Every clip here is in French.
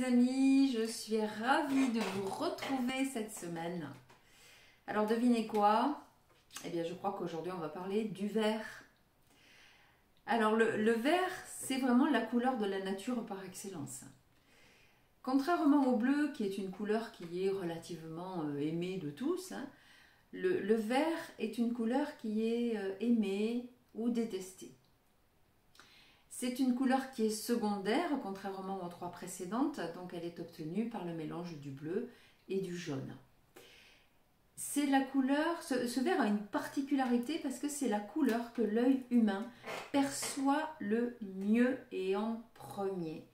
amis, je suis ravie de vous retrouver cette semaine. Alors devinez quoi? Eh bien je crois qu'aujourd'hui on va parler du vert. Alors le vert, c'est vraiment la couleur de la nature par excellence. Contrairement au bleu, qui est une couleur qui est relativement aimée de tous, hein, le vert est une couleur qui est aimée ou détestée. C'est une couleur qui est secondaire, contrairement aux trois précédentes, donc elle est obtenue par le mélange du bleu et du jaune. C'est la couleur, ce vert a une particularité parce que c'est la couleur que l'œil humain perçoit le mieux et en premier.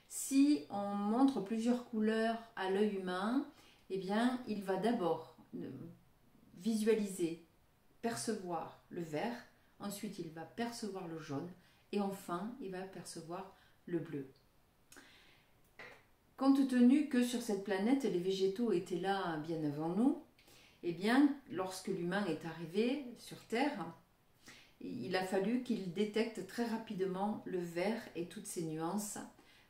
Si on montre plusieurs couleurs à l'œil humain, eh bien, il va d'abord visualiser, percevoir le vert, ensuite il va percevoir le jaune, et enfin, il va percevoir le bleu. Compte tenu que sur cette planète, les végétaux étaient là bien avant nous, eh bien, lorsque l'humain est arrivé sur Terre, il a fallu qu'il détecte très rapidement le vert et toutes ses nuances,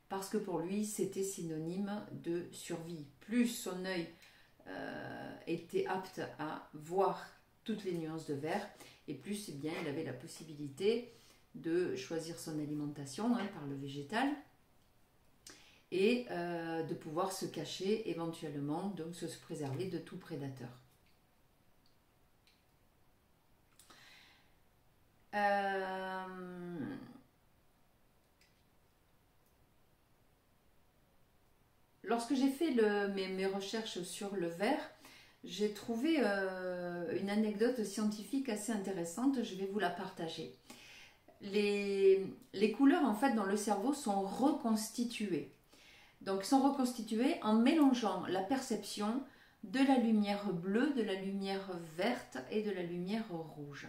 parce que pour lui, c'était synonyme de survie. Plus son œil était apte à voir toutes les nuances de vert, et plus eh bien, il avait la possibilité de choisir son alimentation par le végétal et de pouvoir se cacher éventuellement, donc se préserver de tout prédateur. Lorsque j'ai fait mes recherches sur le vert, j'ai trouvé une anecdote scientifique assez intéressante, je vais vous la partager. Les couleurs en fait dans le cerveau sont reconstituées. Donc sont reconstituées en mélangeant la perception de la lumière bleue, de la lumière verte et de la lumière rouge,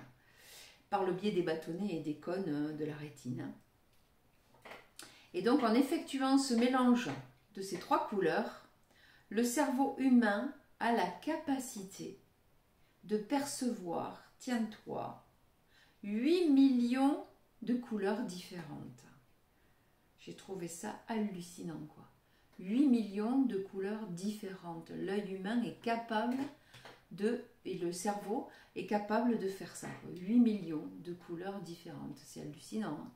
par le biais des bâtonnets et des cônes de la rétine. Et donc en effectuant ce mélange de ces trois couleurs, le cerveau humain a la capacité de percevoir, tiens-toi, 8 millions de couleurs différentes. J'ai trouvé ça hallucinant, quoi. 8 millions de couleurs différentes. L'œil humain est capable et le cerveau est capable de faire ça. 8 millions de couleurs différentes. C'est hallucinant. Hein.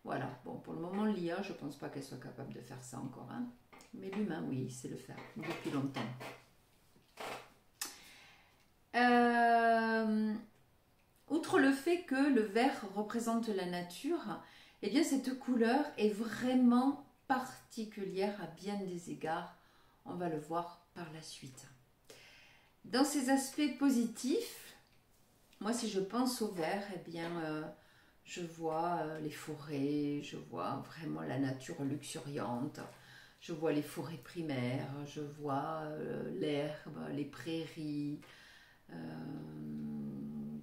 Voilà. Bon, pour le moment, l'IA, je ne pense pas qu'elle soit capable de faire ça encore. Hein. Mais l'humain, oui, il sait le faire depuis longtemps. Outre le fait que le vert représente la nature, eh bien cette couleur est vraiment particulière à bien des égards. On va le voir par la suite. Dans ses aspects positifs, moi si je pense au vert, eh bien je vois les forêts, je vois vraiment la nature luxuriante, je vois les forêts primaires, je vois l'herbe, les prairies.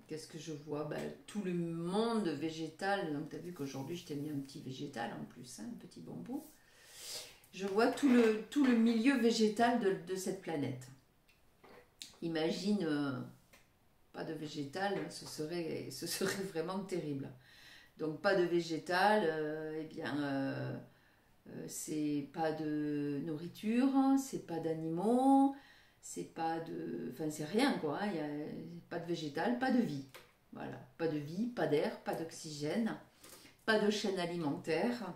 Qu'est-ce que je vois? Tout le monde végétal. Donc tu as vu qu'aujourd'hui je t'ai mis un petit végétal en plus, hein, un petit bambou. Je vois tout le milieu végétal de cette planète. Imagine pas de végétal, ce serait vraiment terrible. Donc pas de végétal, eh bien c'est pas de nourriture, c'est pas d'animaux. C'est pas de... Enfin, c'est rien, quoi. Il n'y a pas de végétal, pas de vie. Voilà. Pas de vie, pas d'air, pas d'oxygène, pas de chaîne alimentaire.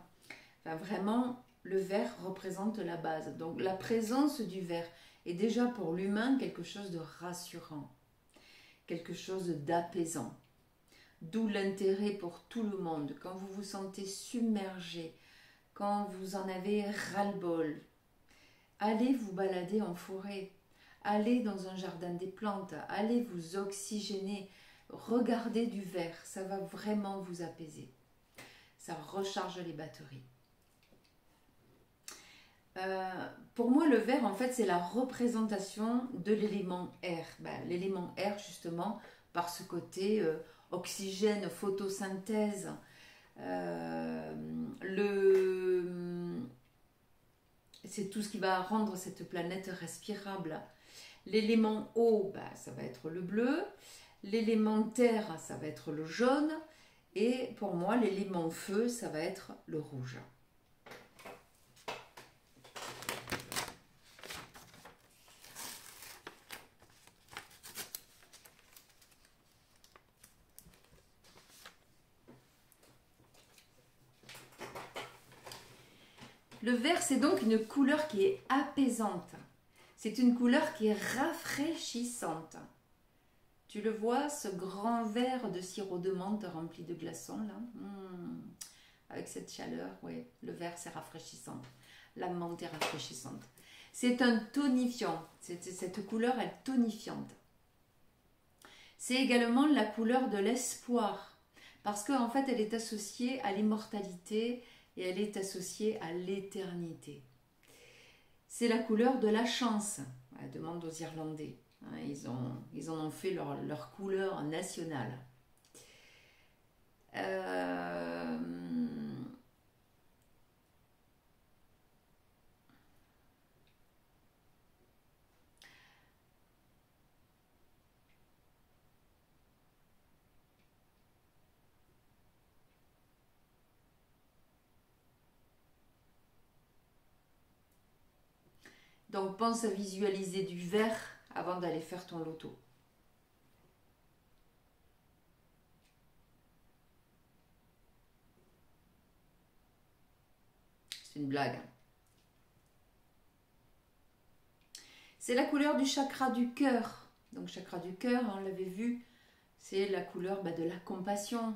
Enfin, vraiment, le vert représente la base. Donc, la présence du vert est déjà pour l'humain quelque chose de rassurant, quelque chose d'apaisant. D'où l'intérêt pour tout le monde. Quand vous vous sentez submergé, quand vous en avez ras-le-bol, allez vous balader en forêt. Allez dans un jardin des plantes, allez vous oxygéner, regardez du vert, ça va vraiment vous apaiser. Ça recharge les batteries. Pour moi, le vert, en fait, c'est la représentation de l'élément air. L'élément air, justement, par ce côté oxygène, photosynthèse, c'est tout ce qui va rendre cette planète respirable. L'élément eau, ça va être le bleu. L'élément terre, ça va être le jaune. Et pour moi, l'élément feu, ça va être le rouge. Le vert, c'est donc une couleur qui est apaisante. C'est une couleur qui est rafraîchissante. Tu le vois, ce grand verre de sirop de menthe rempli de glaçons, là. Avec cette chaleur, oui, le vert, c'est rafraîchissant. La menthe est rafraîchissante. C'est un tonifiant. Cette couleur est tonifiante. C'est également la couleur de l'espoir. Parce qu'en fait, elle est associée à l'immortalité et elle est associée à l'éternité. C'est la couleur de la chance. Demande aux Irlandais. Ils en ont fait leur couleur nationale. Donc pense à visualiser du vert avant d'aller faire ton loto. C'est une blague. C'est la couleur du chakra du cœur. Donc chakra du cœur, on l'avait vu, c'est la couleur de la compassion,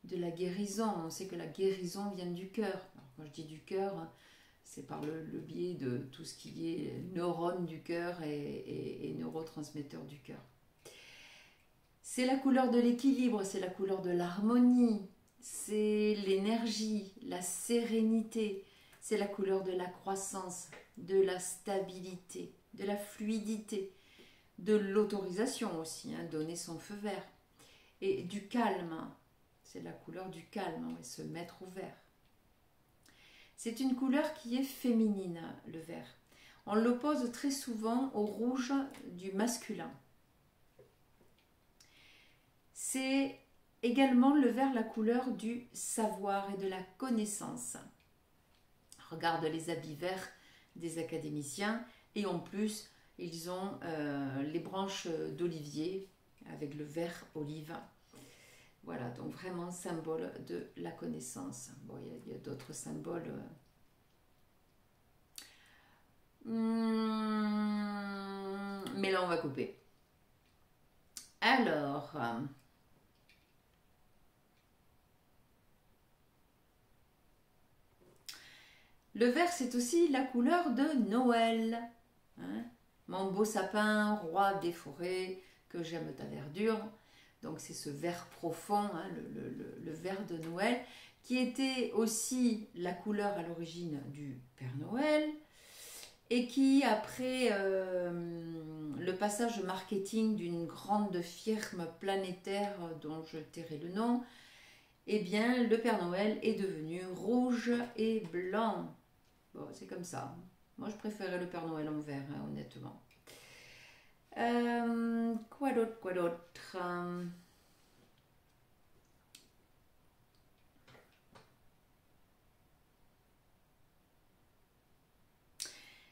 de la guérison. On sait que la guérison vient du cœur. Quand je dis du cœur, c'est par le biais de tout ce qui est neurones du cœur et neurotransmetteurs du cœur. C'est la couleur de l'équilibre, c'est la couleur de l'harmonie, c'est l'énergie, la sérénité, c'est la couleur de la croissance, de la stabilité, de la fluidité, de l'autorisation aussi, donner son feu vert, et du calme, c'est la couleur du calme, se mettre au vert. C'est une couleur qui est féminine, le vert. On l'oppose très souvent au rouge du masculin. C'est également le vert la couleur du savoir et de la connaissance. Regarde les habits verts des académiciens et en plus ils ont les branches d'olivier avec le vert olive. Voilà, donc vraiment symbole de la connaissance. Bon, il y a d'autres symboles. Mais là, on va couper. Alors, le vert, c'est aussi la couleur de Noël. Mon beau sapin, roi des forêts, que j'aime ta verdure. Donc c'est ce vert profond, le vert de Noël, qui était aussi la couleur à l'origine du Père Noël, et qui, après le passage marketing d'une grande firme planétaire dont je tairai le nom, eh bien le Père Noël est devenu rouge et blanc. Bon, c'est comme ça. Moi, je préférais le Père Noël en vert, honnêtement. Quoi d'autre,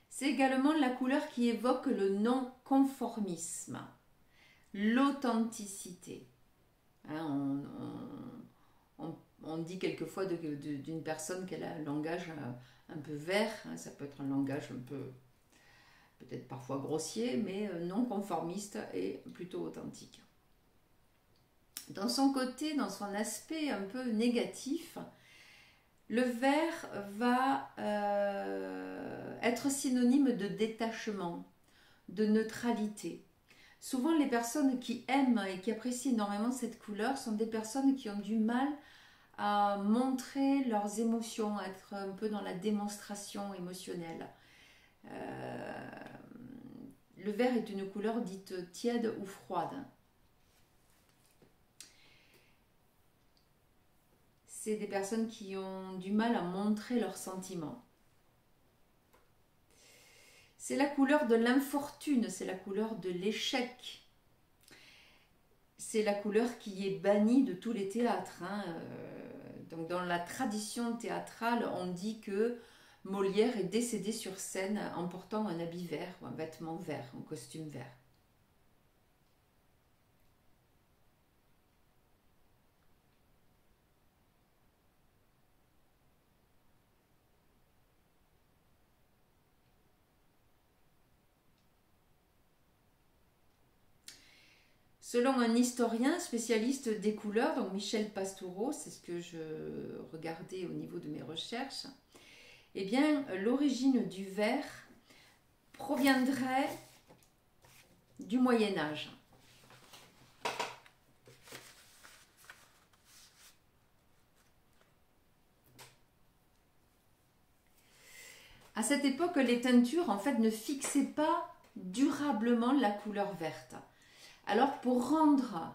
C'est également la couleur qui évoque le non-conformisme, l'authenticité. On dit quelquefois d'une personne qu'elle a un langage un peu vert, ça peut être un langage un peu, peut-être parfois grossier, mais non conformiste et plutôt authentique. Dans son côté, dans son aspect un peu négatif, le vert va être synonyme de détachement, de neutralité. Souvent, les personnes qui aiment et qui apprécient énormément cette couleur sont des personnes qui ont du mal à montrer leurs émotions, à être un peu dans la démonstration émotionnelle. Le vert est une couleur dite tiède ou froide. C'est des personnes qui ont du mal à montrer leurs sentiments. C'est la couleur de l'infortune, c'est la couleur de l'échec. C'est la couleur qui est bannie de tous les théâtres. Donc dans la tradition théâtrale, on dit que Molière est décédé sur scène en portant un habit vert ou un vêtement vert, un costume vert. Selon un historien spécialiste des couleurs, donc Michel Pastoureau, c'est ce que je regardais au niveau de mes recherches, eh bien, l'origine du vert proviendrait du Moyen Âge. À cette époque, les teintures en fait ne fixaient pas durablement la couleur verte. Alors pour rendre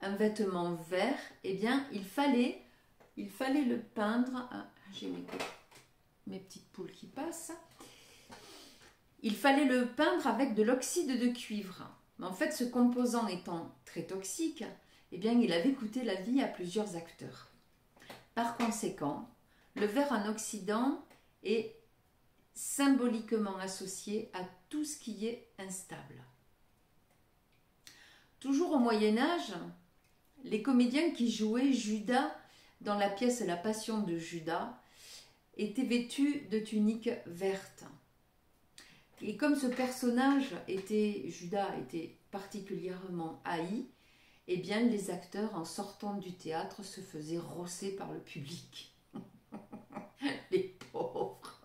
un vêtement vert, eh bien il fallait le peindre. Ah, j'ai mes petites poules qui passent. Il fallait le peindre avec de l'oxyde de cuivre. Mais en fait, ce composant étant très toxique, eh bien il avait coûté la vie à plusieurs acteurs. Par conséquent, le vert en oxydant est symboliquement associé à tout ce qui est instable. Toujours au Moyen-Âge, les comédiens qui jouaient Judas dans la pièce La Passion de Judas étaient vêtus de tuniques vertes. Et comme ce personnage Judas était particulièrement haï, eh bien les acteurs en sortant du théâtre se faisaient rosser par le public. Les pauvres.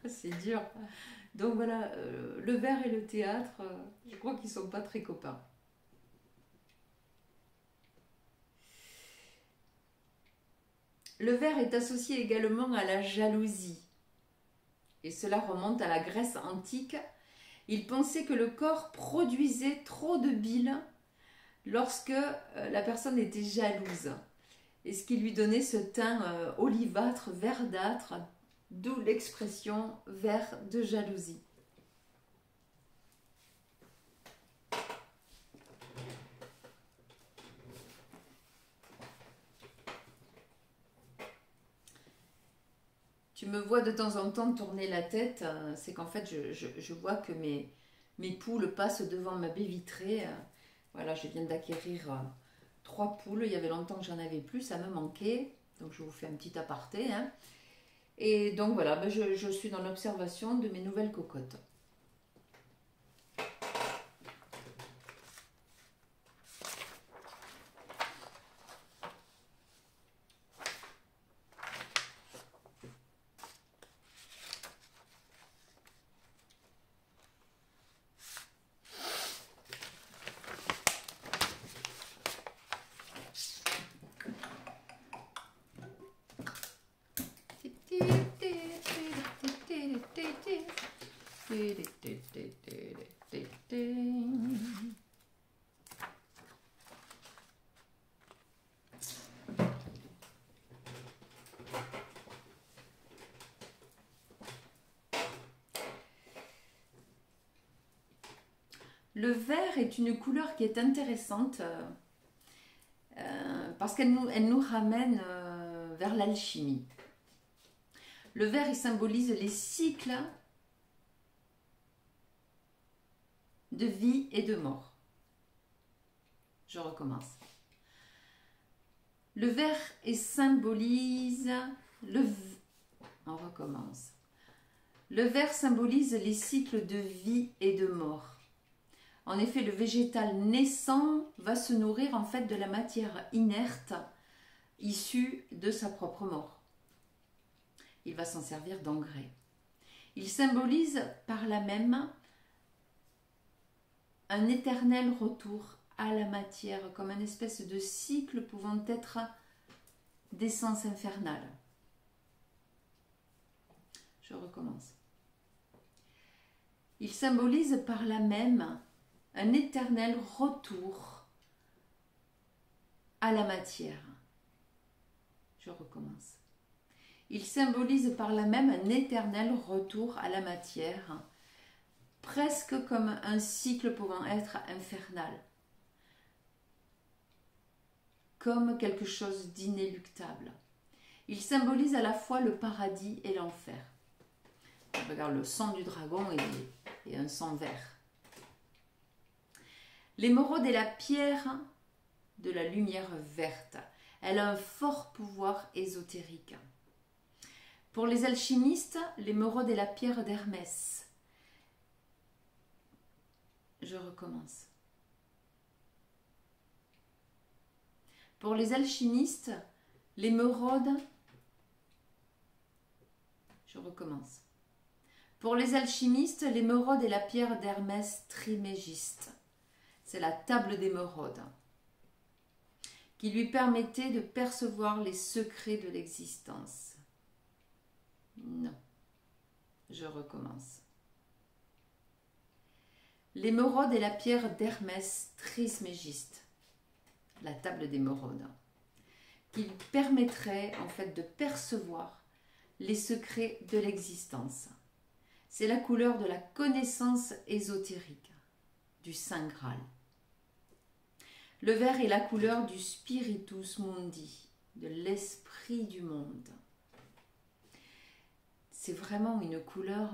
C'est dur. Donc voilà, le vert et le théâtre, je crois qu'ils ne sont pas très copains. Le vert est associé également à la jalousie. Et cela remonte à la Grèce antique. Ils pensaient que le corps produisait trop de bile lorsque la personne était jalouse. Et ce qui lui donnait ce teint olivâtre, verdâtre, d'où l'expression vert de jalousie. Tu me vois de temps en temps tourner la tête, c'est qu'en fait je vois que mes poules passent devant ma baie vitrée. Voilà, je viens d'acquérir 3 poules, il y avait longtemps que j'en avais plus, ça me manquait, donc je vous fais un petit aparté. Hein. Et donc voilà, ben je suis dans l'observation de mes nouvelles cocottes. Le vert est une couleur qui est intéressante parce qu'elle nous ramène vers l'alchimie. Le vert, il symbolise les cycles de vie et de mort. Je recommence. Le vert symbolise on recommence. Le vert symbolise les cycles de vie et de mort. En effet, le végétal naissant va se nourrir en fait de la matière inerte issue de sa propre mort. Il va s'en servir d'engrais. Il symbolise par là même un éternel retour à la matière, comme une espèce de cycle pouvant être d'essence infernale. Je recommence. Il symbolise par là même un éternel retour à la matière. Je recommence. Il symbolise par là même un éternel retour à la matière, presque comme un cycle pouvant être infernal, comme quelque chose d'inéluctable. Il symbolise à la fois le paradis et l'enfer. Regarde, le sang du dragon et un sang vert. L'émeraude est la pierre de la lumière verte. Elle a un fort pouvoir ésotérique. Pour les alchimistes, l'émeraude est la pierre d'Hermès. Je recommence. Pour les alchimistes, l'émeraude, je recommence. Pour les alchimistes, l'émeraude est la pierre d'Hermès Trismégiste. C'est la table d'émeraude qui lui permettait de percevoir les secrets de l'existence. Non, je recommence. L'émeraude est la pierre d'Hermès Trismégiste, la table d'émeraude, qui lui permettrait en fait de percevoir les secrets de l'existence. C'est la couleur de la connaissance ésotérique, du Saint Graal. Le vert est la couleur du Spiritus Mundi, de l'esprit du monde. C'est vraiment une couleur...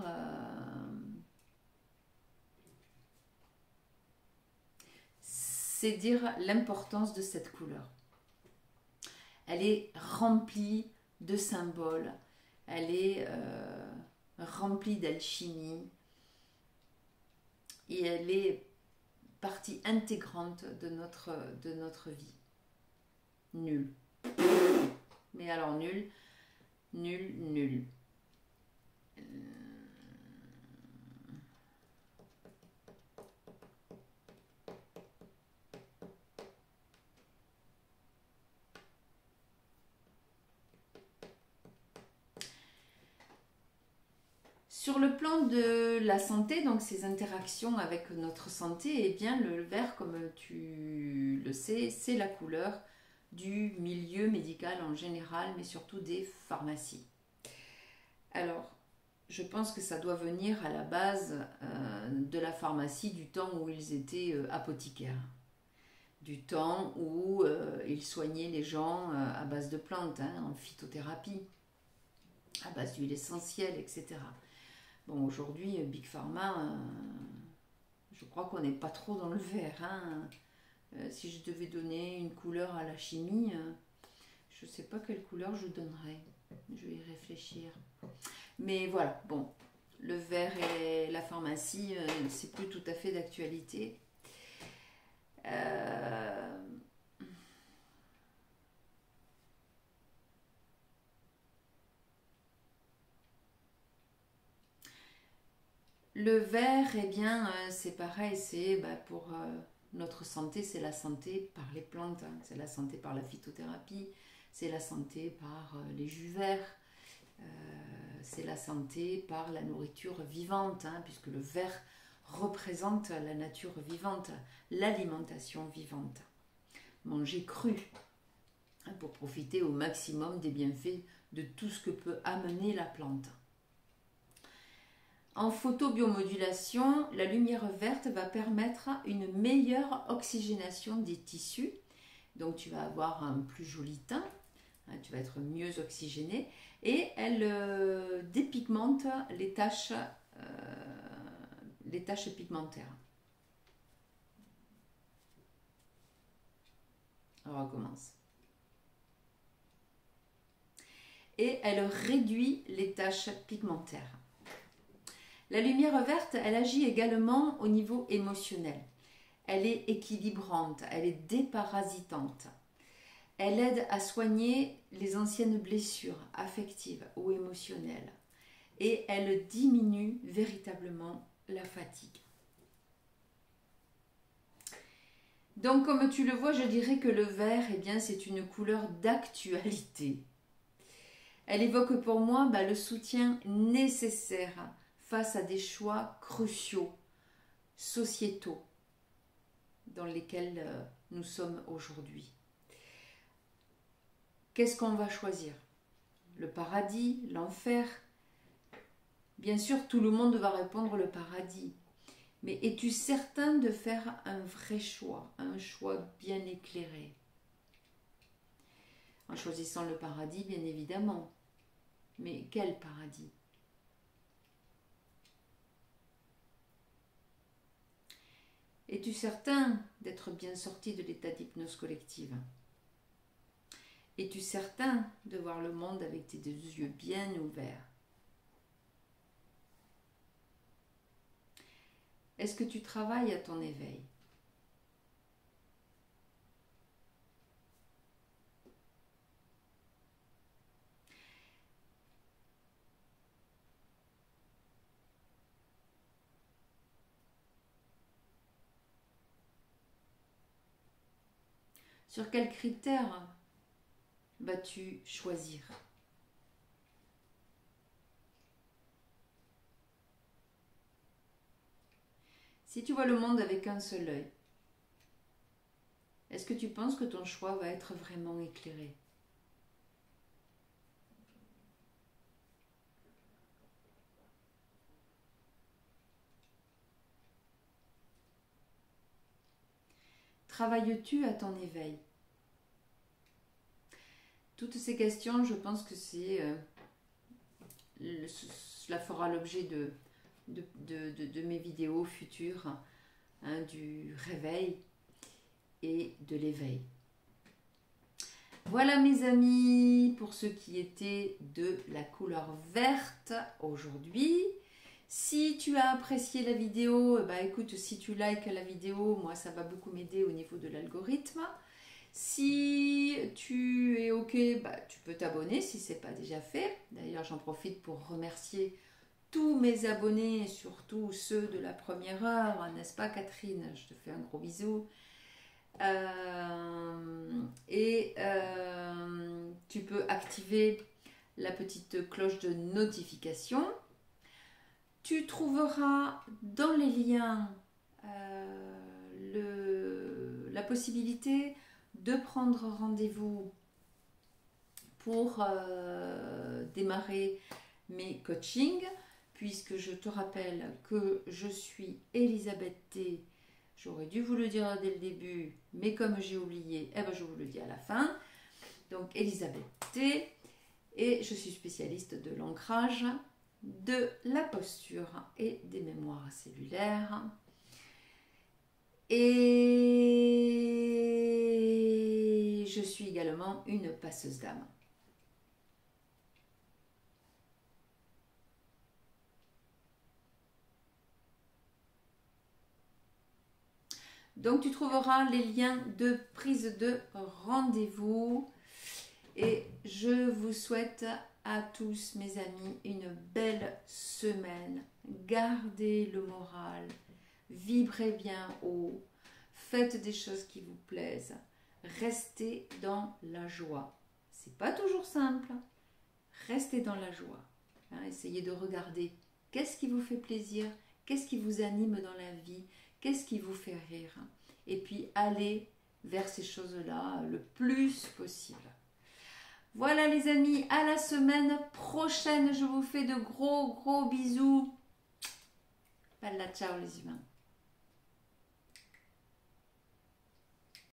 c'est dire l'importance de cette couleur. Elle est remplie de symboles, elle est remplie d'alchimie et elle est partie intégrante de notre vie. Nul. Mais alors nul, nul, nul. Sur le plan de la santé, donc ces interactions avec notre santé, eh bien le vert, comme tu le sais, c'est la couleur du milieu médical en général, mais surtout des pharmacies. Alors, je pense que ça doit venir à la base de la pharmacie du temps où ils étaient apothicaires, du temps où ils soignaient les gens à base de plantes, hein, en phytothérapie, à base d'huile essentielle, etc. Bon, aujourd'hui, Big Pharma, je crois qu'on n'est pas trop dans le vert. Hein. Si je devais donner une couleur à la chimie, je ne sais pas quelle couleur je donnerais. Je vais y réfléchir. Mais voilà, bon, le vert et la pharmacie, c'est plus tout à fait d'actualité. Le vert, eh bien, c'est pareil, c'est pour notre santé, c'est la santé par les plantes, hein, c'est la santé par la phytothérapie, c'est la santé par les jus verts, c'est la santé par la nourriture vivante, hein, puisque le vert représente la nature vivante, l'alimentation vivante. Manger cru, hein, pour profiter au maximum des bienfaits de tout ce que peut amener la plante. En photobiomodulation, la lumière verte va permettre une meilleure oxygénation des tissus. Donc tu vas avoir un plus joli teint, hein, tu vas être mieux oxygéné et elle dépigmente les taches pigmentaires. On recommence. Et elle réduit les taches pigmentaires. La lumière verte, elle agit également au niveau émotionnel. Elle est équilibrante, elle est déparasitante. Elle aide à soigner les anciennes blessures affectives ou émotionnelles. Et elle diminue véritablement la fatigue. Donc, comme tu le vois, je dirais que le vert, eh bien, c'est une couleur d'actualité. Elle évoque pour moi le soutien nécessaire face à des choix cruciaux, sociétaux, dans lesquels nous sommes aujourd'hui. Qu'est-ce qu'on va choisir? Le paradis, l'enfer? Bien sûr, tout le monde va répondre le paradis. Mais es-tu certain de faire un vrai choix, un choix bien éclairé? En choisissant le paradis, bien évidemment. Mais quel paradis? Es-tu certain d'être bien sorti de l'état d'hypnose collective? Es-tu certain de voir le monde avec tes deux yeux bien ouverts? Est-ce que tu travailles à ton éveil? Sur quels critères vas-tu choisir? Si tu vois le monde avec un seul œil, est-ce que tu penses que ton choix va être vraiment éclairé? Travailles-tu à ton éveil? Toutes ces questions, je pense que cela fera l'objet de mes vidéos futures, hein, du réveil et de l'éveil. Voilà mes amis, pour ce qui était de la couleur verte aujourd'hui. Si tu as apprécié la vidéo, bah écoute, si tu likes la vidéo, moi ça va beaucoup m'aider au niveau de l'algorithme. Si tu es ok, bah, tu peux t'abonner si ce n'est pas déjà fait. D'ailleurs, j'en profite pour remercier tous mes abonnés, surtout ceux de la première heure, n'est-ce pas Catherine? Je te fais un gros bisou. Tu peux activer la petite cloche de notification. Tu trouveras dans les liens la possibilité de prendre rendez-vous pour démarrer mes coachings, puisque je te rappelle que je suis Elisabeth T. J'aurais dû vous le dire dès le début, mais comme j'ai oublié, eh ben je vous le dis à la fin. Donc Elisabeth T. Et je suis spécialiste de l'ancrage, de la posture et des mémoires cellulaires. Et je suis également une passeuse d'âme. Donc tu trouveras les liens de prise de rendez-vous. Et je vous souhaite à tous mes amis une belle semaine. Gardez le moral. Vibrez bien haut, faites des choses qui vous plaisent, restez dans la joie. C'est pas toujours simple, restez dans la joie. Hein, essayez de regarder qu'est-ce qui vous fait plaisir, qu'est-ce qui vous anime dans la vie, qu'est-ce qui vous fait rire. Et puis allez vers ces choses-là le plus possible. Voilà les amis, à la semaine prochaine. Je vous fais de gros bisous. Bella ciao les humains.